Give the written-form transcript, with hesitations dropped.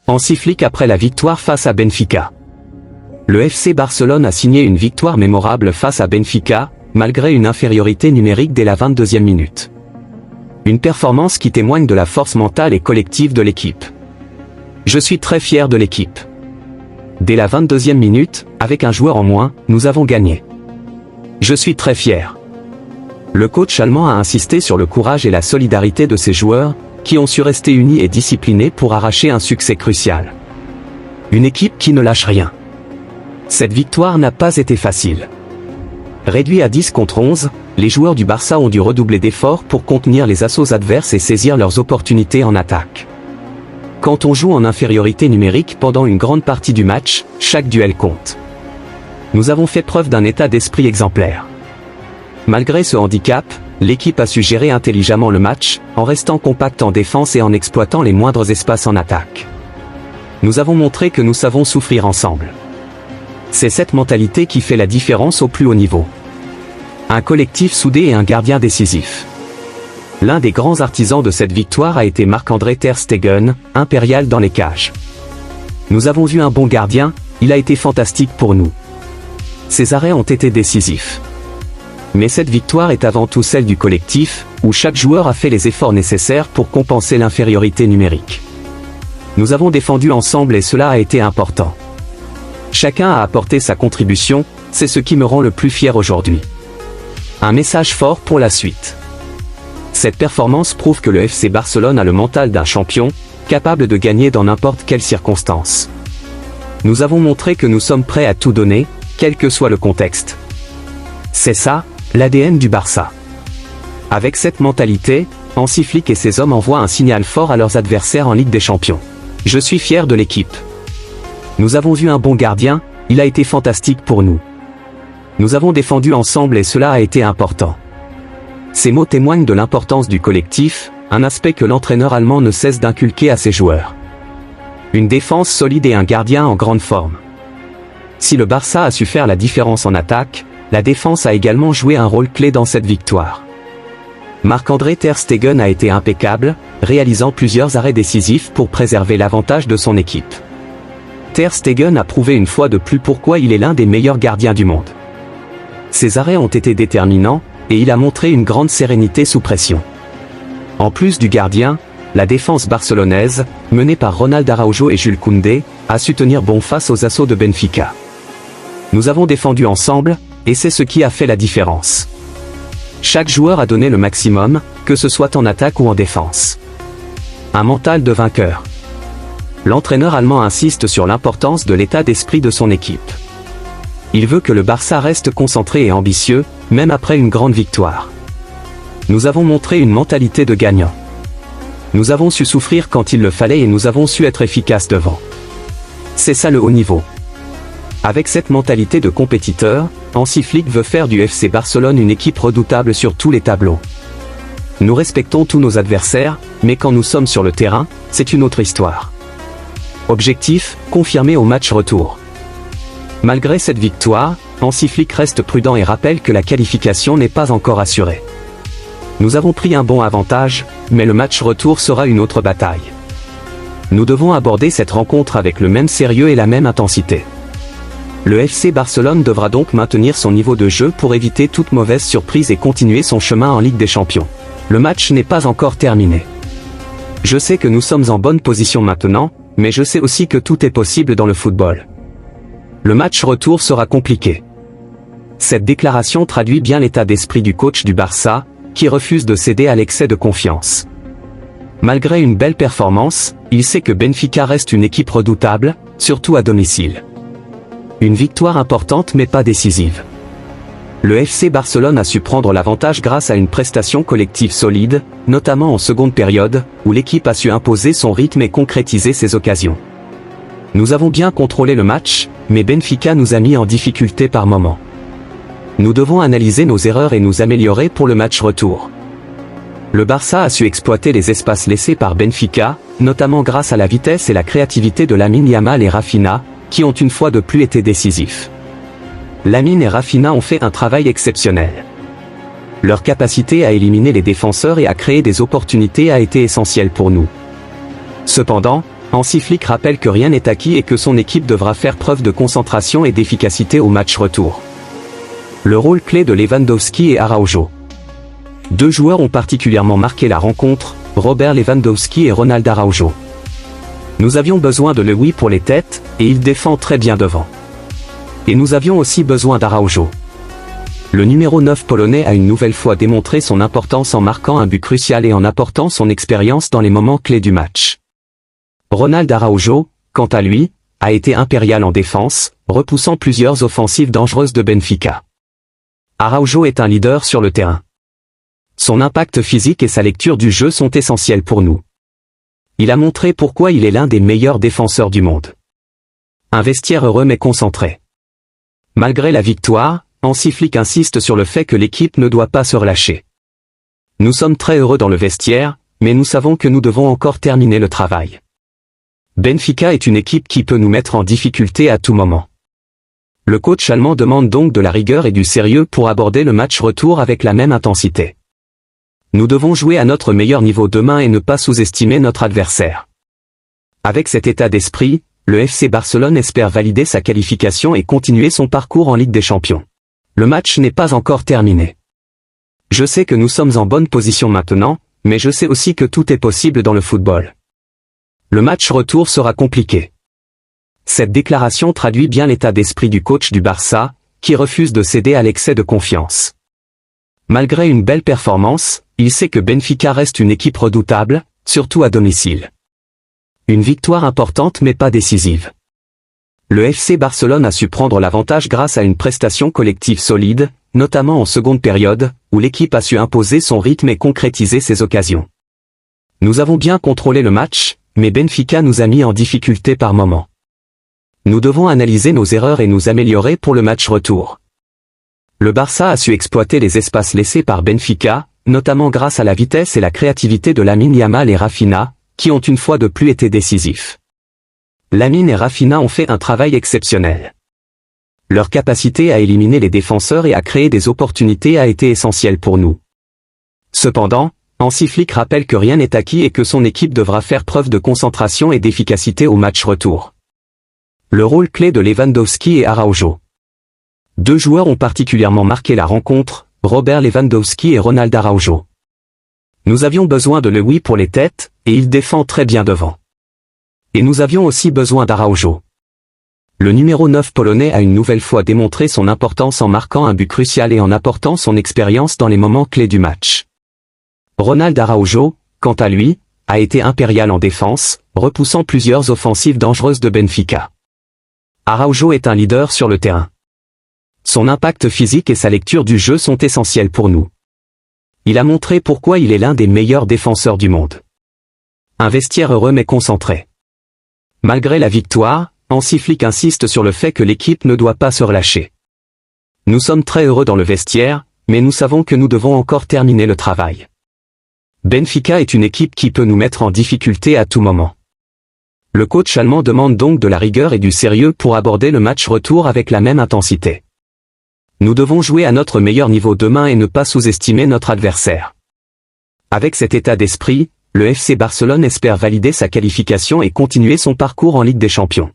Hansi Flick après la victoire face à Benfica. Le FC Barcelone a signé une victoire mémorable face à Benfica, malgré une infériorité numérique dès la 22e minute. Une performance qui témoigne de la force mentale et collective de l'équipe. Je suis très fier de l'équipe. Dès la 22e minute, avec un joueur en moins, nous avons gagné. Je suis très fier. Le coach allemand a insisté sur le courage et la solidarité de ses joueurs, qui ont su rester unis et disciplinés pour arracher un succès crucial. Une équipe qui ne lâche rien. Cette victoire n'a pas été facile. Réduits à 10 contre 11, les joueurs du Barça ont dû redoubler d'efforts pour contenir les assauts adverses et saisir leurs opportunités en attaque. Quand on joue en infériorité numérique pendant une grande partie du match, chaque duel compte. Nous avons fait preuve d'un état d'esprit exemplaire. Malgré ce handicap, l'équipe a su gérer intelligemment le match, en restant compacte en défense et en exploitant les moindres espaces en attaque. Nous avons montré que nous savons souffrir ensemble. C'est cette mentalité qui fait la différence au plus haut niveau. Un collectif soudé et un gardien décisif. L'un des grands artisans de cette victoire a été Marc-André Ter Stegen, impérial dans les cages. Nous avons vu un bon gardien, il a été fantastique pour nous. Ses arrêts ont été décisifs. Mais cette victoire est avant tout celle du collectif, où chaque joueur a fait les efforts nécessaires pour compenser l'infériorité numérique. Nous avons défendu ensemble et cela a été important. Chacun a apporté sa contribution, c'est ce qui me rend le plus fier aujourd'hui. Un message fort pour la suite. Cette performance prouve que le FC Barcelone a le mental d'un champion, capable de gagner dans n'importe quelle circonstance. Nous avons montré que nous sommes prêts à tout donner, quel que soit le contexte. C'est ça, l'ADN du Barça. Avec cette mentalité, Hansi Flick et ses hommes envoient un signal fort à leurs adversaires en Ligue des Champions. Je suis fier de l'équipe. Nous avons vu un bon gardien, il a été fantastique pour nous. Nous avons défendu ensemble et cela a été important. Ces mots témoignent de l'importance du collectif, un aspect que l'entraîneur allemand ne cesse d'inculquer à ses joueurs. Une défense solide et un gardien en grande forme. Si le Barça a su faire la différence en attaque, la défense a également joué un rôle clé dans cette victoire. Marc-André Ter Stegen a été impeccable, réalisant plusieurs arrêts décisifs pour préserver l'avantage de son équipe. Ter Stegen a prouvé une fois de plus pourquoi il est l'un des meilleurs gardiens du monde. Ses arrêts ont été déterminants, et il a montré une grande sérénité sous pression. En plus du gardien, la défense barcelonaise, menée par Ronald Araujo et Jules Koundé, a su tenir bon face aux assauts de Benfica. Nous avons défendu ensemble, et c'est ce qui a fait la différence. Chaque joueur a donné le maximum, que ce soit en attaque ou en défense. Un mental de vainqueur. L'entraîneur allemand insiste sur l'importance de l'état d'esprit de son équipe. Il veut que le Barça reste concentré et ambitieux, même après une grande victoire. Nous avons montré une mentalité de gagnant. Nous avons su souffrir quand il le fallait et nous avons su être efficaces devant. C'est ça le haut niveau. Avec cette mentalité de compétiteur, Hansi Flick veut faire du FC Barcelone une équipe redoutable sur tous les tableaux. Nous respectons tous nos adversaires, mais quand nous sommes sur le terrain, c'est une autre histoire. Objectif, confirmé au match retour. Malgré cette victoire, Hansi Flick reste prudent et rappelle que la qualification n'est pas encore assurée. Nous avons pris un bon avantage, mais le match retour sera une autre bataille. Nous devons aborder cette rencontre avec le même sérieux et la même intensité. Le FC Barcelone devra donc maintenir son niveau de jeu pour éviter toute mauvaise surprise et continuer son chemin en Ligue des Champions. Le match n'est pas encore terminé. Je sais que nous sommes en bonne position maintenant, mais je sais aussi que tout est possible dans le football. Le match retour sera compliqué. Cette déclaration traduit bien l'état d'esprit du coach du Barça, qui refuse de céder à l'excès de confiance. Malgré une belle performance, il sait que Benfica reste une équipe redoutable, surtout à domicile. Une victoire importante mais pas décisive. Le FC Barcelone a su prendre l'avantage grâce à une prestation collective solide, notamment en seconde période, où l'équipe a su imposer son rythme et concrétiser ses occasions. Nous avons bien contrôlé le match, mais Benfica nous a mis en difficulté par moments. Nous devons analyser nos erreurs et nous améliorer pour le match retour. Le Barça a su exploiter les espaces laissés par Benfica, notamment grâce à la vitesse et la créativité de Lamine Yamal et Rafinha, qui ont une fois de plus été décisifs. Lamine et Rafinha ont fait un travail exceptionnel. Leur capacité à éliminer les défenseurs et à créer des opportunités a été essentielle pour nous. Cependant, Hansi Flick rappelle que rien n'est acquis et que son équipe devra faire preuve de concentration et d'efficacité au match retour. Le rôle clé de Lewandowski et Araujo. Deux joueurs ont particulièrement marqué la rencontre, Robert Lewandowski et Ronald Araujo. Nous avions besoin de Lewy pour les têtes, et il défend très bien devant. Et nous avions aussi besoin d'Araujo. Le numéro 9 polonais a une nouvelle fois démontré son importance en marquant un but crucial et en apportant son expérience dans les moments clés du match. Ronald Araujo, quant à lui, a été impérial en défense, repoussant plusieurs offensives dangereuses de Benfica. Araujo est un leader sur le terrain. Son impact physique et sa lecture du jeu sont essentiels pour nous. Il a montré pourquoi il est l'un des meilleurs défenseurs du monde. Un vestiaire heureux mais concentré. Malgré la victoire, Hansi Flick insiste sur le fait que l'équipe ne doit pas se relâcher. Nous sommes très heureux dans le vestiaire, mais nous savons que nous devons encore terminer le travail. Benfica est une équipe qui peut nous mettre en difficulté à tout moment. Le coach allemand demande donc de la rigueur et du sérieux pour aborder le match retour avec la même intensité. Nous devons jouer à notre meilleur niveau demain et ne pas sous-estimer notre adversaire. Avec cet état d'esprit, le FC Barcelone espère valider sa qualification et continuer son parcours en Ligue des Champions. Le match n'est pas encore terminé. Je sais que nous sommes en bonne position maintenant, mais je sais aussi que tout est possible dans le football. Le match retour sera compliqué. Cette déclaration traduit bien l'état d'esprit du coach du Barça, qui refuse de céder à l'excès de confiance. Malgré une belle performance, il sait que Benfica reste une équipe redoutable, surtout à domicile. Une victoire importante mais pas décisive. Le FC Barcelone a su prendre l'avantage grâce à une prestation collective solide, notamment en seconde période, où l'équipe a su imposer son rythme et concrétiser ses occasions. Nous avons bien contrôlé le match, mais Benfica nous a mis en difficulté par moments. Nous devons analyser nos erreurs et nous améliorer pour le match retour. Le Barça a su exploiter les espaces laissés par Benfica, notamment grâce à la vitesse et la créativité de Lamine Yamal et Rafinha, qui ont une fois de plus été décisifs. Lamine et Rafinha ont fait un travail exceptionnel. Leur capacité à éliminer les défenseurs et à créer des opportunités a été essentielle pour nous. Cependant, Hansi Flick rappelle que rien n'est acquis et que son équipe devra faire preuve de concentration et d'efficacité au match retour. Le rôle clé de Lewandowski et Araujo. Deux joueurs ont particulièrement marqué la rencontre, Robert Lewandowski et Ronald Araujo. Nous avions besoin de Lewy pour les têtes, et il défend très bien devant. Et nous avions aussi besoin d'Araujo. Le numéro 9 polonais a une nouvelle fois démontré son importance en marquant un but crucial et en apportant son expérience dans les moments clés du match. Ronald Araujo, quant à lui, a été impérial en défense, repoussant plusieurs offensives dangereuses de Benfica. Araujo est un leader sur le terrain. Son impact physique et sa lecture du jeu sont essentiels pour nous. Il a montré pourquoi il est l'un des meilleurs défenseurs du monde. Un vestiaire heureux mais concentré. Malgré la victoire, Hansi Flick insiste sur le fait que l'équipe ne doit pas se relâcher. Nous sommes très heureux dans le vestiaire, mais nous savons que nous devons encore terminer le travail. Benfica est une équipe qui peut nous mettre en difficulté à tout moment. Le coach allemand demande donc de la rigueur et du sérieux pour aborder le match retour avec la même intensité. Nous devons jouer à notre meilleur niveau demain et ne pas sous-estimer notre adversaire. Avec cet état d'esprit, le FC Barcelone espère valider sa qualification et continuer son parcours en Ligue des Champions.